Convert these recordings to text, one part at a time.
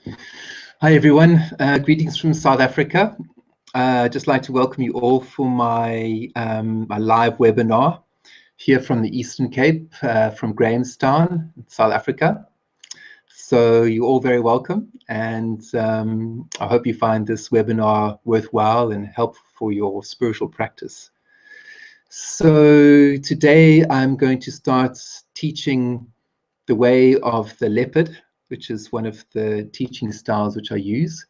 Hi everyone, greetings from South Africa. I'd just like to welcome you all for my live webinar here from the Eastern Cape, from Grahamstown, South Africa. So you're all very welcome, and I hope you find this webinar worthwhile and helpful for your spiritual practice. So today I'm going to start teaching the way of the leopard, which is one of the teaching styles which I use.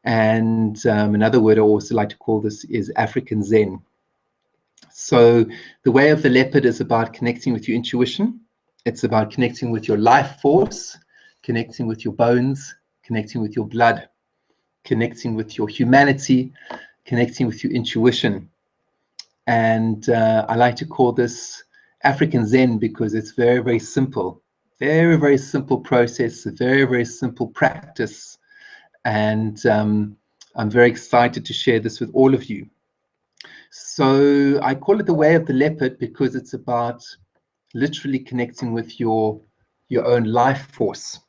And another word I also like to call this is African Zen. So the way of the leopard is about connecting with your intuition. It's about connecting with your life force, connecting with your bones, connecting with your blood, connecting with your humanity, connecting with your intuition. And I like to call this African Zen because it's very, very simple. Very, very simple process, a very, very simple practice. And I'm very excited to share this with all of you. So I call it the way of the leopard because it's about literally connecting with your own life force.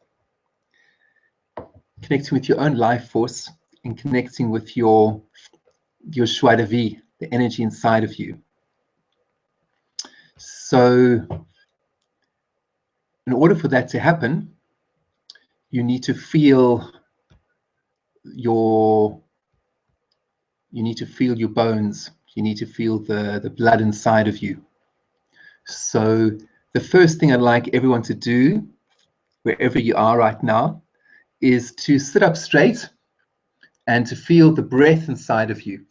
Connecting with your own life force and connecting with your joie de vie, the energy inside of you. So in order for that to happen, you need to feel your bones. You need to feel the blood inside of you. So the first thing I'd like everyone to do, wherever you are right now, is to sit up straight and to feel the breath inside of you.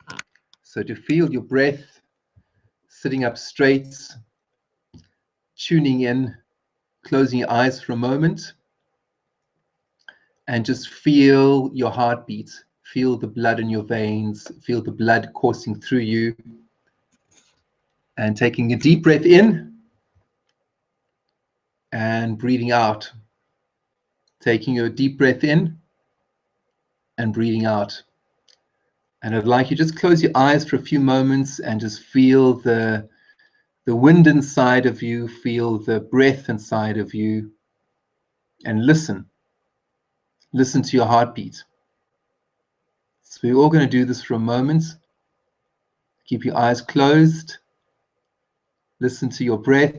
So to feel your breath sitting up straight, tuning in, closing your eyes for a moment, and just feel your heartbeat. Feel the blood in your veins, feel the blood coursing through you, and taking a deep breath in and breathing out. Taking a deep breath in and breathing out. And I'd like you to just close your eyes for a few moments and just feel the wind inside of you, feel the breath inside of you, and listen. Listen to your heartbeat. So we're all going to do this for a moment. Keep your eyes closed. Listen to your breath.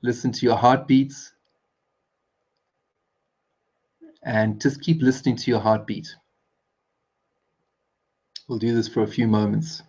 Listen to your heartbeats. And just keep listening to your heartbeat. We'll do this for a few moments.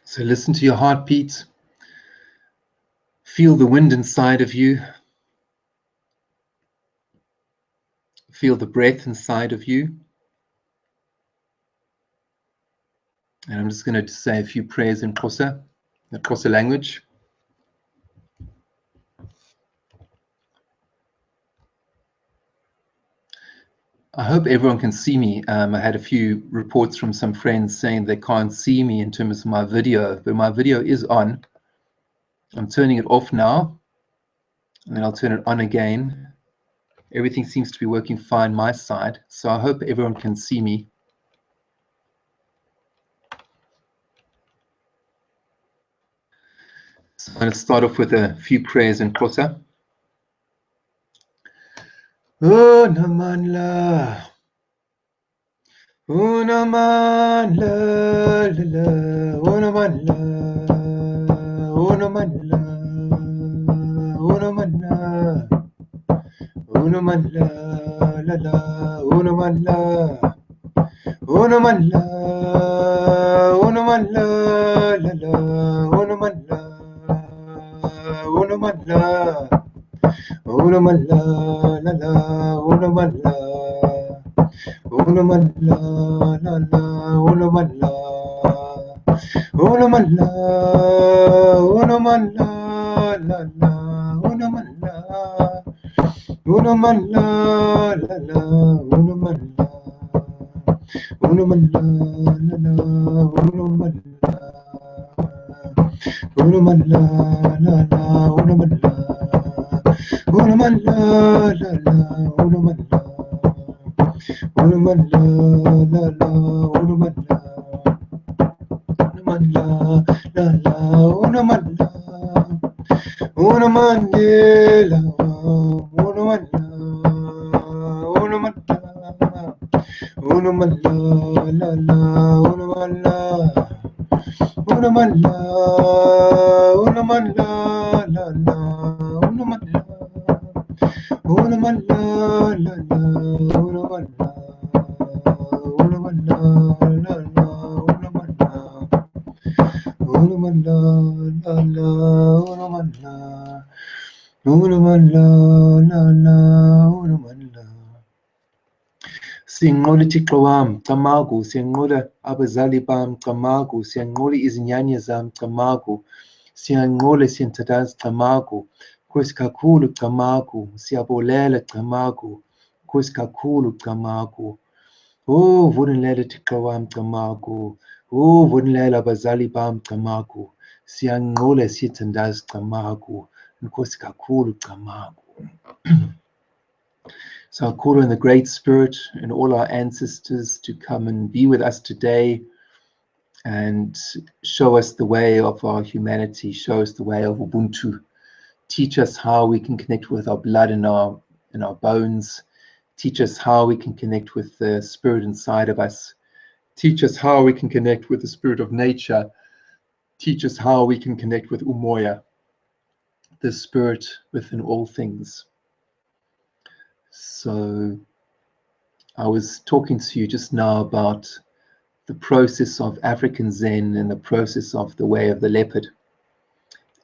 So listen to your heartbeat. Feel the wind inside of you. Feel the breath inside of you. And I'm just going to say a few prayers in Xhosa, the Xhosa language. I hope everyone can see me. I had a few reports from some friends saying they can't see me in terms of my video, but my video is on. I'm turning it off now, and then I'll turn it on again. Everything seems to be working fine my side, so I hope everyone can see me. So I'm going to start off with a few prayers in Xhosa. Oh, Namanla. Oh, Namanla, la, la. Oh, Namanla. Oh, Namanla. Oh, Namanla. Oh, Namanla, la, la. Oh, Namanla. Oh, Namanla, unamala, la la, unamala, unamala, unamala, la la, unamala, unamala, la la, unamala, unamala, unamala, la la, unamala, unamala, la la, unamala. Unamala, la la, unamala, unamala, la la, unamala, unamala, la la, unamala, unamala, la la, unamala, unamala, la la, unamala, unamandela, unamala, unamala. Unamala, la la, unamala, unamala, unamala, la la, unamala, unamala, la la, unamala, unamala, la la, unamala, unamala, la la, unamala, unamala, la la, unamala. Siyanqola Thixo wami, Camagu, siyanqola abazali bami, Camagu, siyanqola izinyanya zami, Camagu, siyanqola siyanthandaza, Camagu, Nkosi kakhulu, Camagu, siyabulela, Camagu, Nkosi kakhulu, Camagu. Oh, vunelela Thixo wami, Camagu, oh, vunelela abazali bami, Camagu, siyanqola siyathandaza, Camagu, Nkosi kakhulu, Camagu. So I call on the Great Spirit and all our ancestors to come and be with us today and show us the way of our humanity, show us the way of Ubuntu, teach us how we can connect with our blood and our bones, teach us how we can connect with the spirit inside of us, teach us how we can connect with the spirit of nature, teach us how we can connect with Umoya, the spirit within all things. So I was talking to you just now about the process of African Zen and the process of the way of the leopard.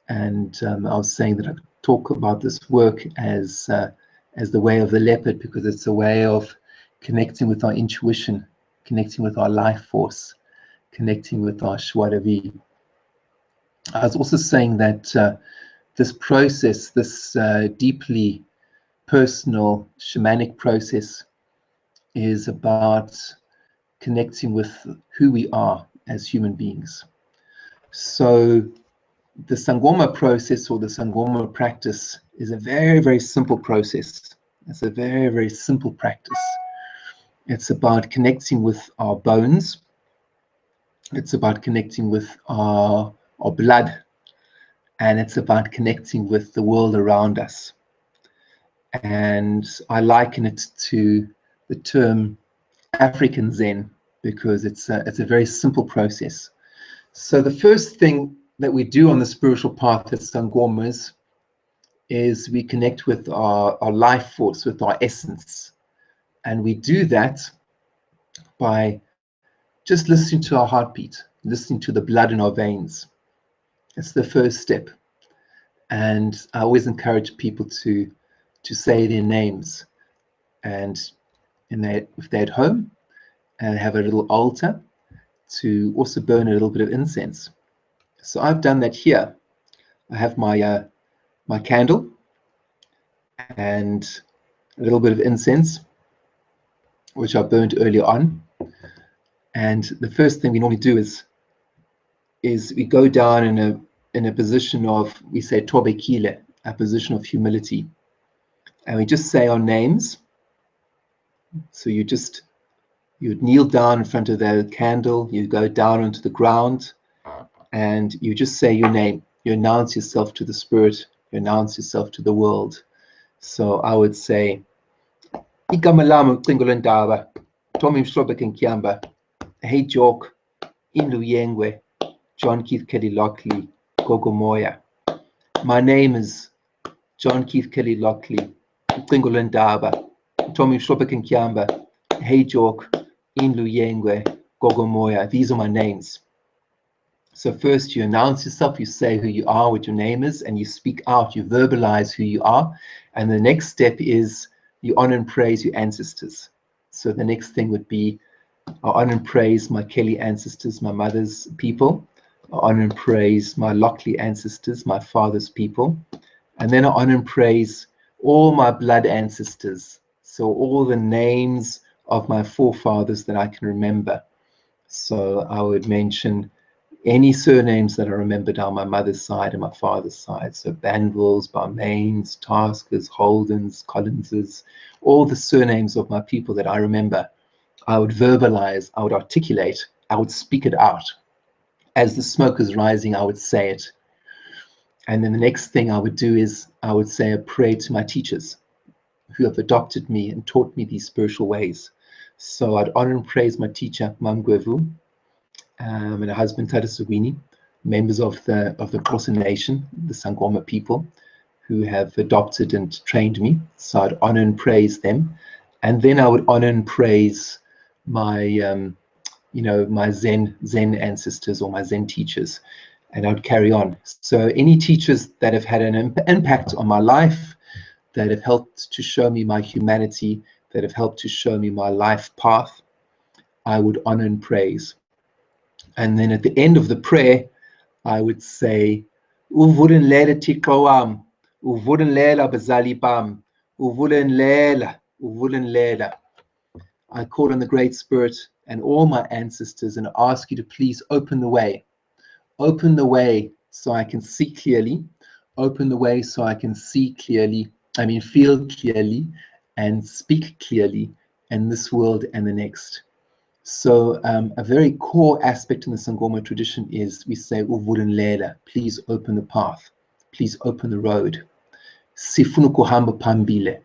And I was saying that I talk about this work as the way of the leopard because it's a way of connecting with our intuition, connecting with our life force, connecting with our Shwadavi. I was also saying that this process, this deeply personal shamanic process, is about connecting with who we are as human beings. So the Sangoma process or the Sangoma practice is a very, very simple process. It's a very, very simple practice. It's about connecting with our bones. It's about connecting with our blood. And it's about connecting with the world around us. And I liken it to the term African Zen because it's a very simple process. So the first thing that we do on the spiritual path at Sangomas is we connect with our life force, with our essence. And we do that by just listening to our heartbeat, listening to the blood in our veins. It's the first step. And I always encourage people to say their names. And if they're at home, and have a little altar, to also burn a little bit of incense. So I've done that here. I have my my candle and a little bit of incense, which I burned earlier on. And the first thing we normally do is we go down in a position of, we say tobekile, a position of humility, and we just say our names. So you'd kneel down in front of the candle, you go down onto the ground, and you just say your name. You announce yourself to the spirit, you announce yourself to the world. So I would say, igama lami ucingo lwendaba, Tommy Mhlobek Nkyamba, Hey Joke, Inlu Yengwe, John Keith Kelly Lockley, Gogo Moya. My name is John Keith Kelly Lockley, ucingo lwendaba, Tommy Mhlobek Nkyamba, Hey Joke, Inlu Yengwe, Gogomoya. These are my names. So first you announce yourself, you say who you are, what your name is, and you speak out, you verbalize who you are. And the next step is you honor and praise your ancestors. So the next thing would be, I honor and praise my Kelly ancestors, my mother's people. I honor and praise my Lockley ancestors, my father's people. And then I honor and praise all my blood ancestors. So all the names of my forefathers that I can remember. So I would mention any surnames that I remember down my mother's side and my father's side. So Banvilles, Balmains, Taskers, Holdens, Collinses, all the surnames of my people that I remember. I would verbalize, I would articulate, I would speak it out. As the smoke is rising, I would say it. And then the next thing I would do is I would say a prayer to my teachers who have adopted me and taught me these spiritual ways. So I'd honor and praise my teacher, Mam Gwevu, and her husband, Tadasugwini, members of the Xhosa Nation, the Sangoma people, who have adopted and trained me. So I'd honor and praise them. And then I would honor and praise my, my Zen ancestors or my Zen teachers, and I would carry on. So any teachers that have had an impact on my life, that have helped to show me my humanity, that have helped to show me my life path, I would honor and praise. And then at the end of the prayer, I would say, Uvudinlela Thixo wam, uvudinlela bazali bam, uvudinlela. I call on the Great Spirit and all my ancestors and ask you to please open the way. Open the way so I can see clearly. Open the way so I can see clearly, feel clearly and speak clearly in this world and the next. So a very core aspect in the Sangoma tradition is we say, Uvudinlela, please open the path. Please open the road. Sifuna ukuhamba phambili.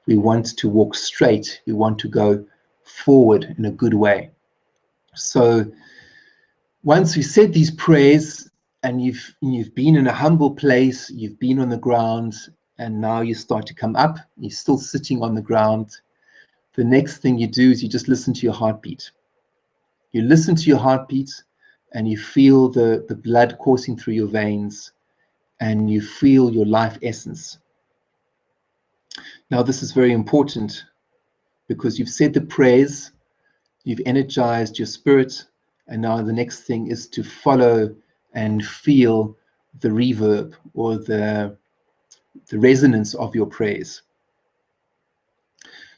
We want to walk straight. We want to go forward in a good way. So once we said these prayers and you've been in a humble place, you've been on the ground, and now you start to come up, you're still sitting on the ground, the next thing you do is you just listen to your heartbeat. You listen to your heartbeat and you feel the blood coursing through your veins and you feel your life essence. Now this is very important because you've said the prayers, you've energized your spirit, and now the next thing is to follow and feel the reverb or the resonance of your prayers.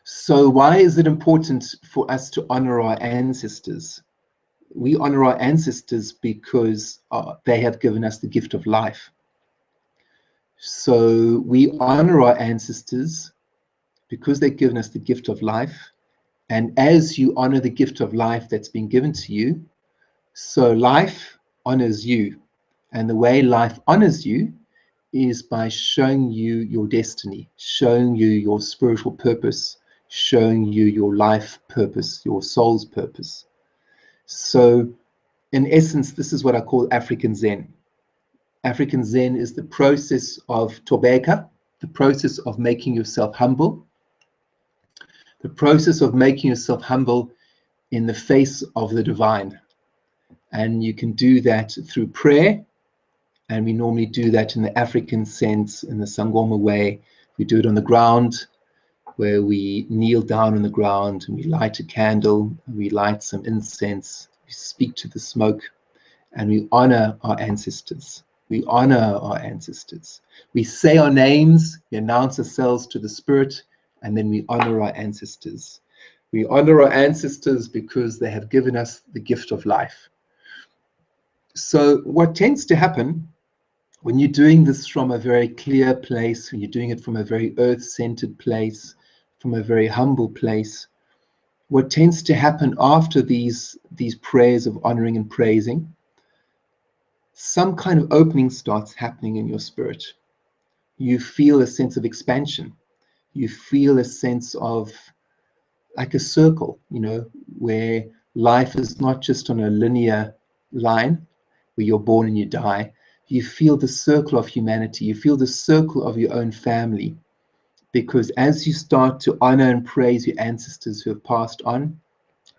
So why is it important for us to honor our ancestors? We honor our ancestors because they have given us the gift of life. So we honor our ancestors because they've given us the gift of life. And as you honor the gift of life that's been given to you, so life honors you. And the way life honors you is by showing you your destiny, showing you your spiritual purpose, showing you your life purpose, your soul's purpose. So in essence, this is what I call African Zen. African Zen is the process of Tobeka, the process of making yourself humble, the process of making yourself humble in the face of the divine. And you can do that through prayer. And we normally do that in the African sense, in the Sangoma way. We do it on the ground, where we kneel down on the ground and we light a candle, we light some incense, we speak to the smoke, and we honor our ancestors. We honor our ancestors. We say our names, we announce ourselves to the spirit, and then we honor our ancestors. We honor our ancestors because they have given us the gift of life. So what tends to happen when you're doing this from a very clear place, when you're doing it from a very earth-centered place, from a very humble place, what tends to happen after these prayers of honoring and praising, some kind of opening starts happening in your spirit. You feel a sense of expansion. You feel a sense of like a circle, where life is not just on a linear line where you're born and you die. You feel the circle of humanity. You feel the circle of your own family. Because as you start to honor and praise your ancestors who have passed on,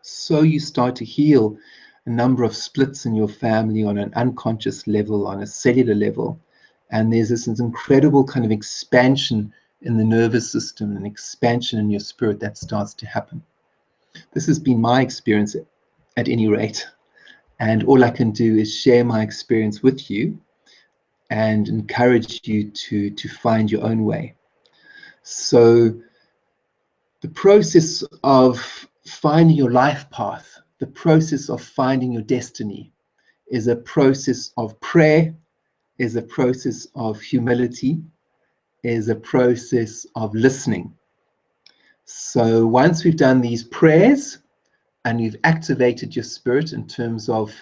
So you start to heal a number of splits in your family on an unconscious level, on a cellular level. And there's this incredible kind of expansion in the nervous system, an expansion in your spirit that starts to happen. This has been my experience at any rate. And all I can do is share my experience with you and encourage you to find your own way. So the process of finding your life path, the process of finding your destiny, is a process of prayer, is a process of humility, is a process of listening. So once we've done these prayers and you've activated your spirit in terms of,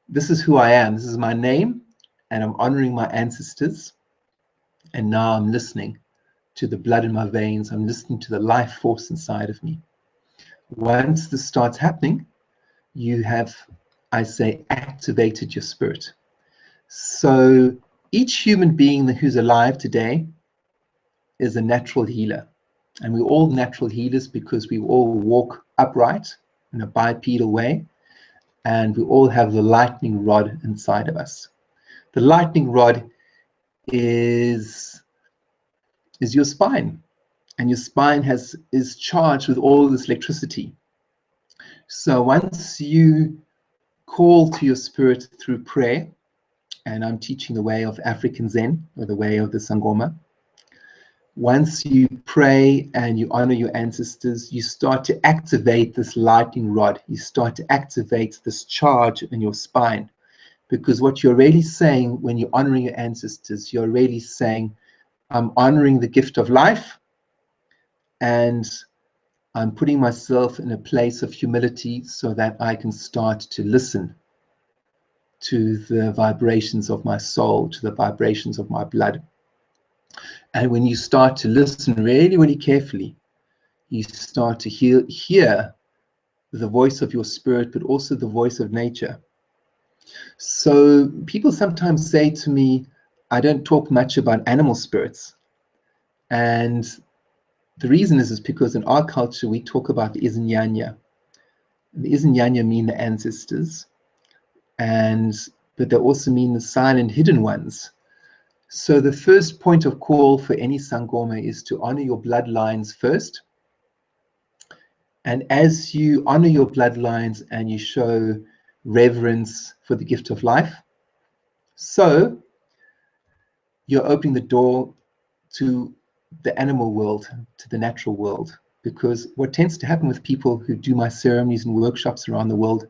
this is who I am, this is my name, and I'm honoring my ancestors, and now I'm listening to the blood in my veins, I'm listening to the life force inside of me. Once this starts happening, you have, I say, activated your spirit. So each human being who's alive today is a natural healer. And we're all natural healers because we all walk upright in a bipedal way, and we all have the lightning rod inside of us. The lightning rod is your spine, and your spine is charged with all this electricity. So once you call to your spirit through prayer, and I'm teaching the way of African Zen, or the way of the Sangoma, once you pray and you honor your ancestors, you start to activate this lightning rod. You start to activate this charge in your spine. Because what you're really saying when you're honoring your ancestors, you're really saying, I'm honoring the gift of life, and I'm putting myself in a place of humility so that I can start to listen to the vibrations of my soul, to the vibrations of my blood. And when you start to listen really, really carefully, you start to hear the voice of your spirit, but also the voice of nature. So people sometimes say to me, I don't talk much about animal spirits. And the reason is because in our culture, we talk about the Izinyanya. The Izinyanya mean the ancestors, but they also mean the silent hidden ones. So the first point of call for any Sangoma is to honor your bloodlines first. And as you honor your bloodlines and you show reverence for the gift of life, so you're opening the door to the animal world, to the natural world. Because what tends to happen with people who do my ceremonies and workshops around the world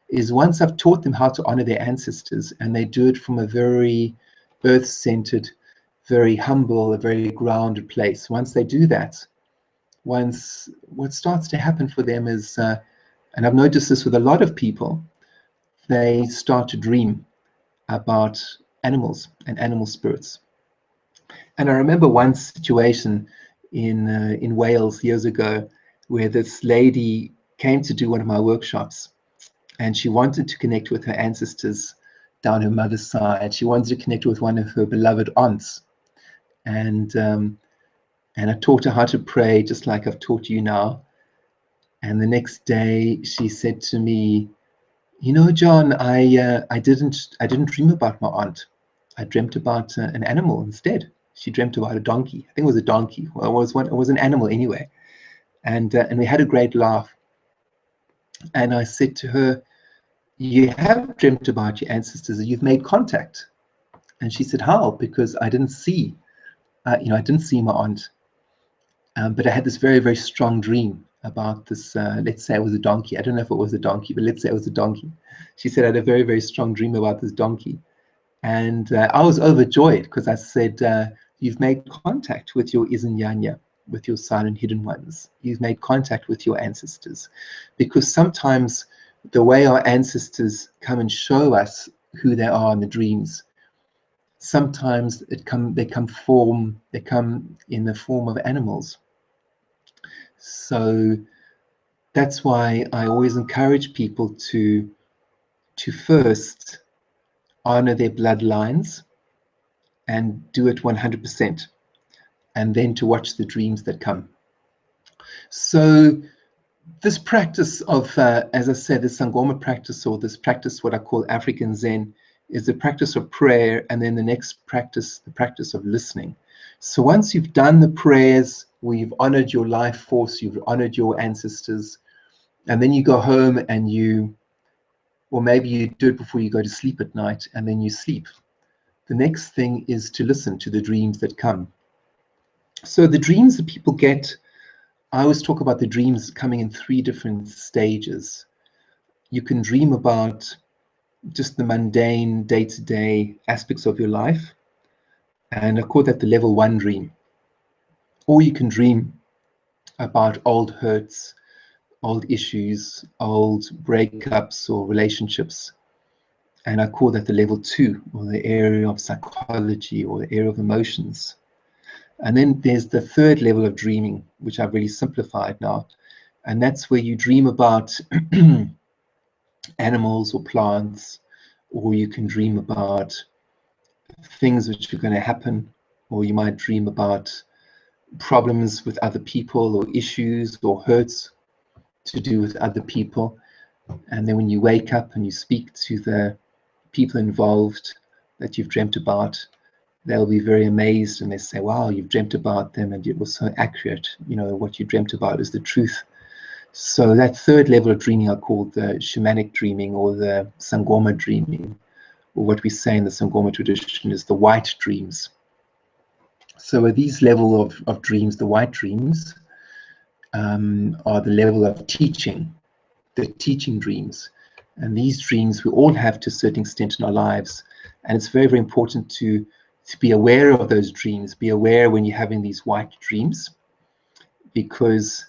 is once I've taught them how to honor their ancestors, and they do it from a very earth-centered, very humble, a very grounded place. Once they do that, what starts to happen for them is, and I've noticed this with a lot of people, they start to dream about animals and animal spirits. And I remember one situation in Wales years ago where this lady came to do one of my workshops, and she wanted to connect with her ancestors down her mother's side. She wanted to connect with one of her beloved aunts. And I taught her how to pray, just like I've taught you now. And the next day she said to me, you know, John, I didn't dream about my aunt. I dreamt about an animal instead. She dreamt about a donkey. I think it was a donkey. Well, it was an animal anyway. And we had a great laugh. And I said to her, you have dreamt about your ancestors. You've made contact. And she said, how? Because I didn't see, I didn't see my aunt. But I had this very, very strong dream about this, let's say it was a donkey. I don't know if it was a donkey, but let's say it was a donkey. She said I had a very, very strong dream about this donkey. And I was overjoyed because I said, you've made contact with your Izinyanya, with your silent hidden ones. You've made contact with your ancestors. Because sometimes the way our ancestors come and show us who they are in the dreams, sometimes they come in the form of animals. So that's why I always encourage people to first honor their bloodlines and do it 100%, and then to watch the dreams that come. So This practice of, as I said, the Sangoma practice, or this practice, what I call African Zen, is the practice of prayer, and then the next practice, the practice of listening. So once you've done the prayers, where you've honored your life force, you've honored your ancestors, and then you go home and you, or maybe you do it before you go to sleep at night, and then you sleep. The next thing is to listen to the dreams that come. So the dreams that people get, I always talk about the dreams coming in 3 different stages. You can dream about just the mundane, day-to-day aspects of your life, and I call that the level 1 dream. Or you can dream about old hurts, old issues, old breakups or relationships, and I call that the level 2, or the area of psychology, or the area of emotions. And then there's the 3rd level of dreaming, which I've really simplified now, and that's where you dream about animals or plants, or you can dream about things which are going to happen, or you might dream about problems with other people, or issues or hurts to do with other people. And then when you wake up and you speak to the people involved that you've dreamt about, they'll be very amazed, and they say, wow, you've dreamt about them and it was so accurate. You know, what you dreamt about is the truth. So that 3rd level of dreaming I call the Shamanic Dreaming, or the Sangoma Dreaming, or what we say in the Sangoma tradition is the white dreams. So at these level of dreams, the white dreams are the level of teaching, the teaching dreams. And these dreams we all have to a certain extent in our lives. And it's very, very important to be aware of those dreams, be aware when you're having these white dreams, because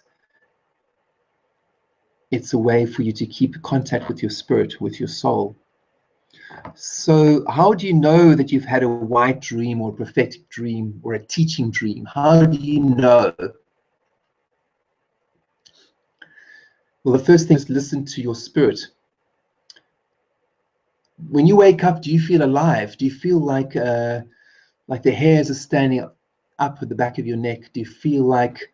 it's a way for you to keep contact with your spirit, with your soul. So how do you know that you've had a white dream, or a prophetic dream, or a teaching dream? How do you know? Well, the first thing is listen to your spirit. When you wake up, do you feel alive? Do you feel like the hairs are standing up at the back of your neck? Do you feel like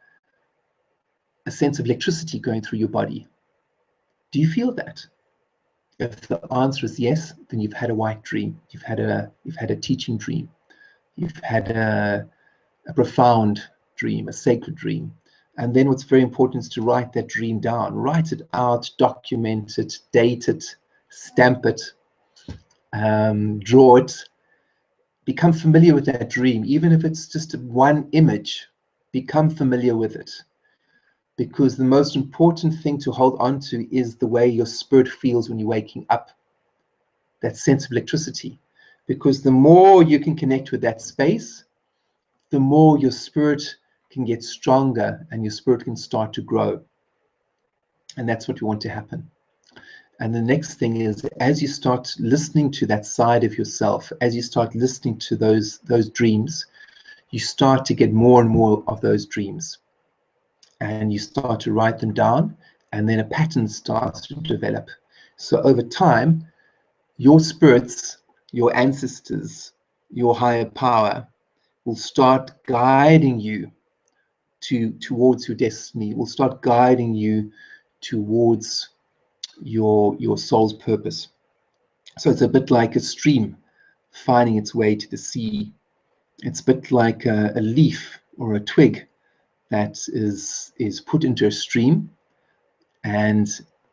a sense of electricity going through your body? Do you feel that? If the answer is yes, then you've had a white dream. You've had a teaching dream. You've had a profound dream, a sacred dream. And then what's very important is to write that dream down. Write it out, document it, date it, stamp it, draw it. Become familiar with that dream. Even if it's just one image, become familiar with it. Because the most important thing to hold on to is the way your spirit feels when you're waking up. That sense of electricity. Because the more you can connect with that space, the more your spirit can get stronger and your spirit can start to grow. And that's what we want to happen. And the next thing is, as you start listening to that side of yourself, as you start listening to those dreams, you start to get more and more of those dreams. And you start to write them down, and then a pattern starts to develop. So over time, your spirits, your ancestors, your higher power will start guiding you towards your destiny, will start guiding you towards your soul's purpose. So it's a bit like a stream finding its way to the sea. It's a bit like a leaf or a twig that is put into a stream, and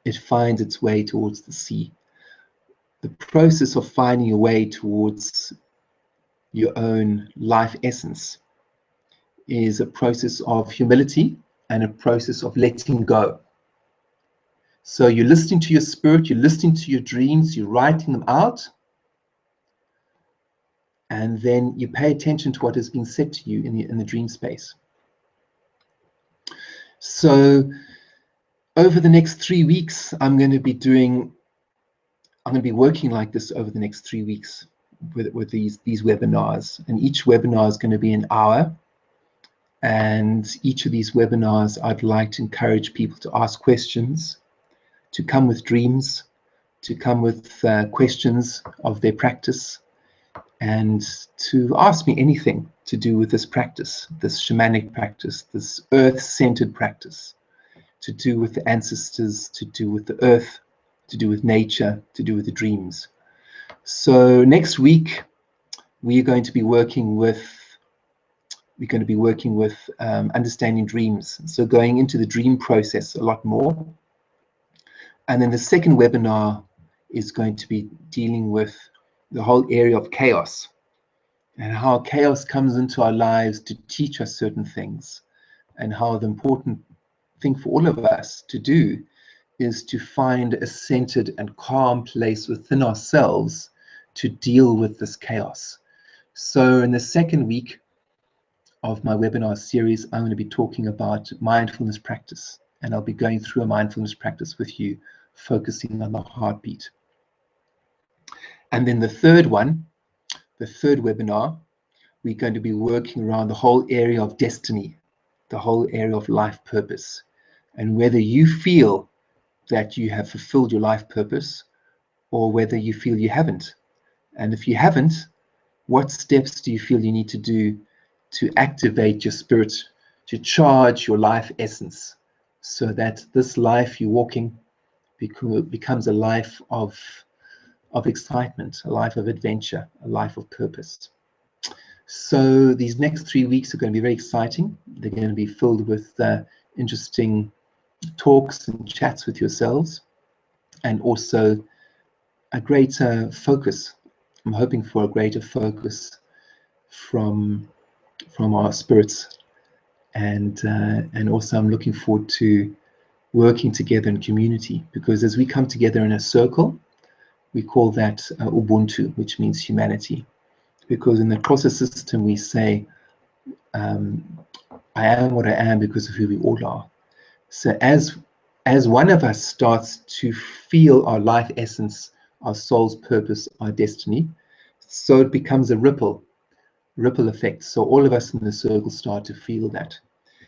it finds its way towards the sea. The process of finding your way towards your own life essence is a process of humility and a process of letting go. So you're listening to your spirit, you're listening to your dreams, you're writing them out, and then you pay attention to what is being said to you in the dream space. So over the next 3 weeks, I'm going to be working like this over the next 3 weeks with these webinars, and each webinar is going to be an hour. And each of these webinars, I'd like to encourage people to ask questions, to come with dreams, to come with questions of their practice, and to ask me anything to do with this practice, this shamanic practice, this earth-centered practice, to do with the ancestors, to do with the earth, to do with nature, to do with the dreams. So next week we're going to be working with understanding dreams, so going into the dream process a lot more. And then the second webinar is going to be dealing with the whole area of chaos and how chaos comes into our lives to teach us certain things, and how the important thing for all of us to do is to find a centered and calm place within ourselves to deal with this chaos. So in the second week of my webinar series, I'm going to be talking about mindfulness practice, and I'll be going through a mindfulness practice with you, focusing on the heartbeat. And then the third webinar, we're going to be working around the whole area of destiny, the whole area of life purpose, and whether you feel that you have fulfilled your life purpose or whether you feel you haven't. And if you haven't, what steps do you feel you need to do to activate your spirit, to charge your life essence, so that this life you're walking becomes a life of excitement, a life of adventure, a life of purpose. So these next 3 weeks are going to be very exciting. They're going to be filled with interesting talks and chats with yourselves, and also a greater focus. I'm hoping for a greater focus from our spirits, and also I'm looking forward to working together in community, because as we come together in a circle, we call that Ubuntu, which means humanity. Because in the process system we say, I am what I am because of who we all are. So as one of us starts to feel our life essence, our soul's purpose, our destiny, so it becomes a ripple effect. So all of us in the circle start to feel that.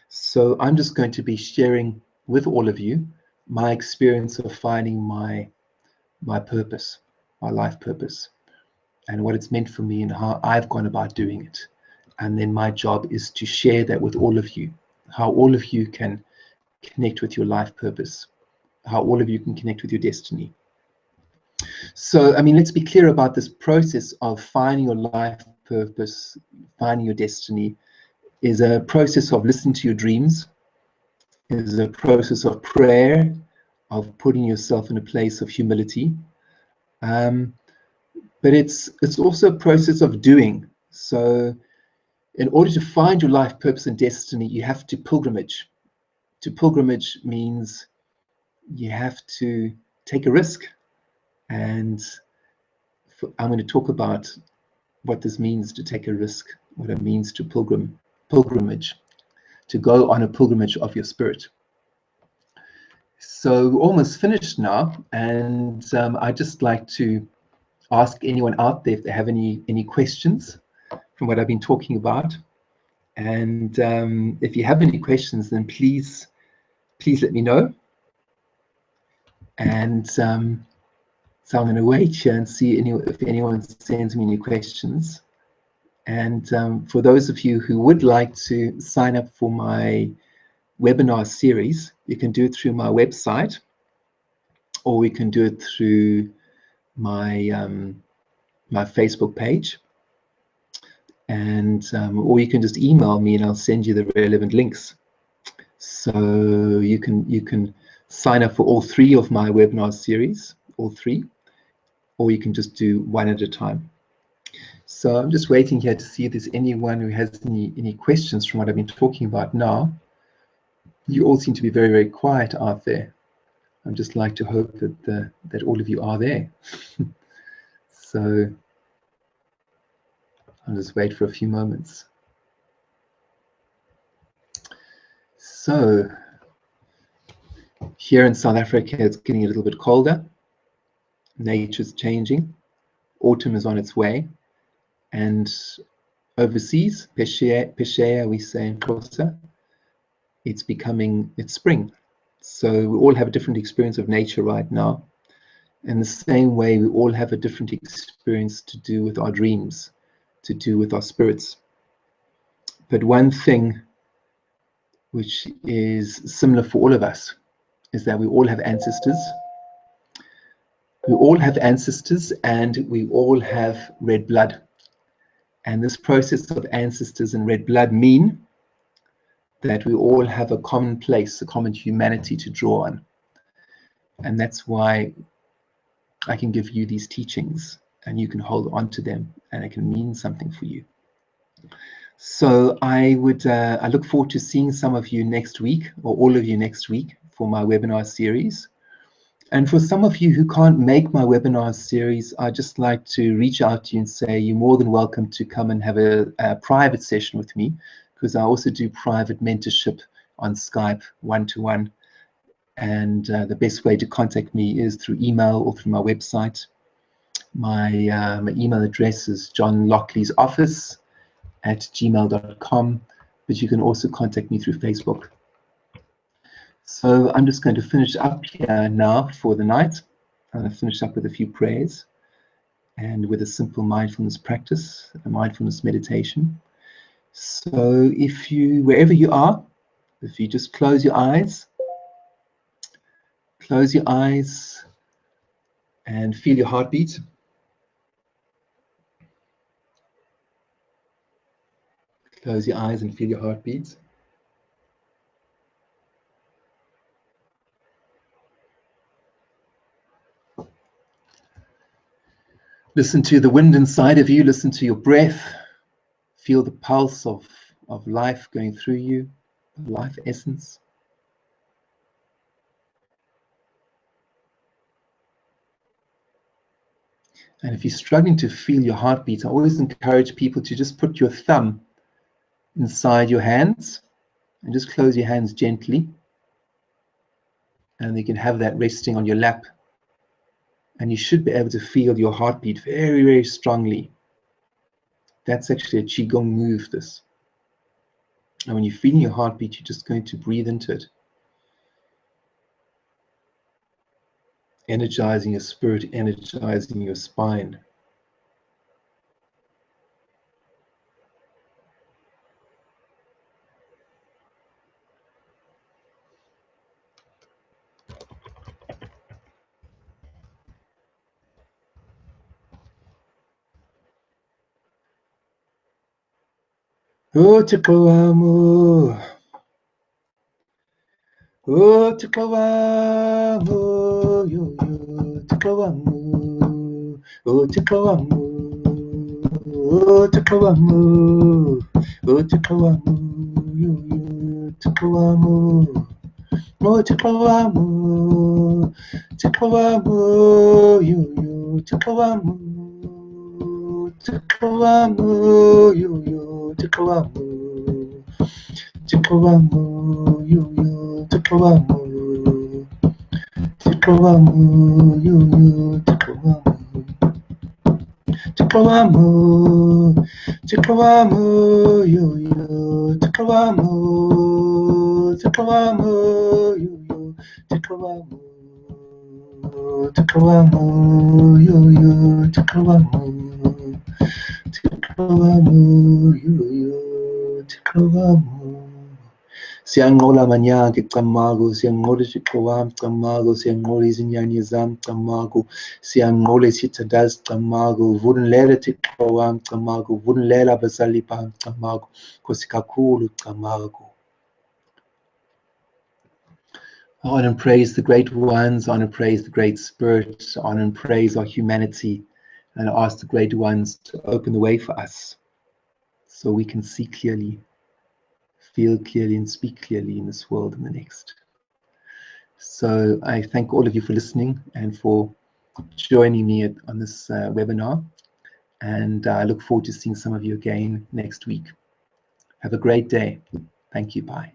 So I'm just going to be sharing with all of you my experience of finding my purpose, my life purpose, and what it's meant for me and how I've gone about doing it. And then my job is to share that with all of you, how all of you can connect with your life purpose, how all of you can connect with your destiny. So, I mean, let's be clear about this process of finding your life purpose, finding your destiny, is a process of listening to your dreams, is a process of prayer, of putting yourself in a place of humility. But it's also a process of doing. So in order to find your life purpose and destiny, you have to pilgrimage. To pilgrimage means you have to take a risk. And I'm going to talk about what this means to take a risk, what it means to pilgrimage, to go on a pilgrimage of your spirit. So we're almost finished now, and I'd just like to ask anyone out there if they have any questions from what I've been talking about. And if you have any questions, then please let me know. And so I'm going to wait here and see if anyone sends me any questions. And for those of you who would like to sign up for my webinar series, you can do it through my website, or we can do it through my my Facebook page, and or you can just email me and I'll send you the relevant links. So you can sign up for all 3 of my webinar series, all 3, or you can just do one at a time. So I'm just waiting here to see if there's anyone who has any questions from what I've been talking about now. You all seem to be very, very quiet out there. I'd just like to hope that that all of you are there. So I'll just wait for a few moments. So here in South Africa, it's getting a little bit colder. Nature's changing. Autumn is on its way. And overseas, Pesheya, we say in Xhosa, it's spring. So we all have a different experience of nature right now. In the same way, we all have a different experience to do with our dreams, to do with our spirits. But one thing which is similar for all of us is that we all have ancestors. We all have ancestors and we all have red blood. And this process of ancestors and red blood mean that we all have a common place, a common humanity to draw on. And that's why I can give you these teachings and you can hold on to them and it can mean something for you. So I look forward to seeing some of you next week, or all of you next week, for my webinar series. And for some of you who can't make my webinar series, I'd just like to reach out to you and say you're more than welcome to come and have a private session with me, because I also do private mentorship on Skype, one-to-one. And the best way to contact me is through email or through my website. My email address is johnlockley'soffice@gmail.com, but you can also contact me through Facebook. So I'm just going to finish up here now for the night. I'm going to finish up with a few prayers and with a simple mindfulness practice, a mindfulness meditation. So if you, wherever you are, if you just close your eyes and feel your heartbeat. Close your eyes and feel your heartbeat. Listen to the wind inside of you. Listen to your breath. Feel the pulse of life going through you, life essence. And if you're struggling to feel your heartbeat, I always encourage people to just put your thumb inside your hands and just close your hands gently. And you can have that resting on your lap. And you should be able to feel your heartbeat very, very strongly. That's actually a Qigong move, this. And when you're feeling your heartbeat, you're just going to breathe into it. Energizing your spirit, energizing your spine. Oh, Chikawamu. Oh, Chikawamu. Yo, yo, Chikawamu. Oh, Chikawamu. Oh, Chikawamu. Oh, Chikawamu. Yo, yo, Chikawamu. Oh, Chikawamu. Chikawamu. Yo, yo, Chikawamu. Chikawamu. Yo, yo, Chikawamu. Chikawamu, yo yo, Chikawamu, Chikawamu, yo yo, Chikawamu, Chikawamu, Chikawamu, yo yo, Chikawamu, Chikawamu, yo yo, Chikawamu, Chikawamu, yo yo, Chikawamu, Chikawamu, yo yo, Chikawamu. Siyanqola manyanga ecamago, siyanqola isixo wam camago, siyanqola izinyanya zam camago, siyanqola isithandazi camago, vunilela thixo wam camago, vunilela abazali bam camago, Nkosi kakhulu camago. I honor and praise the great ones, I honor and praise the great spirit, I honor and praise our humanity, and I ask the great ones to open the way for us so we can see clearly, feel clearly, and speak clearly in this world and the next. So I thank all of you for listening and for joining me on this webinar, and I look forward to seeing some of you again next week. Have a great day. Thank you. Bye.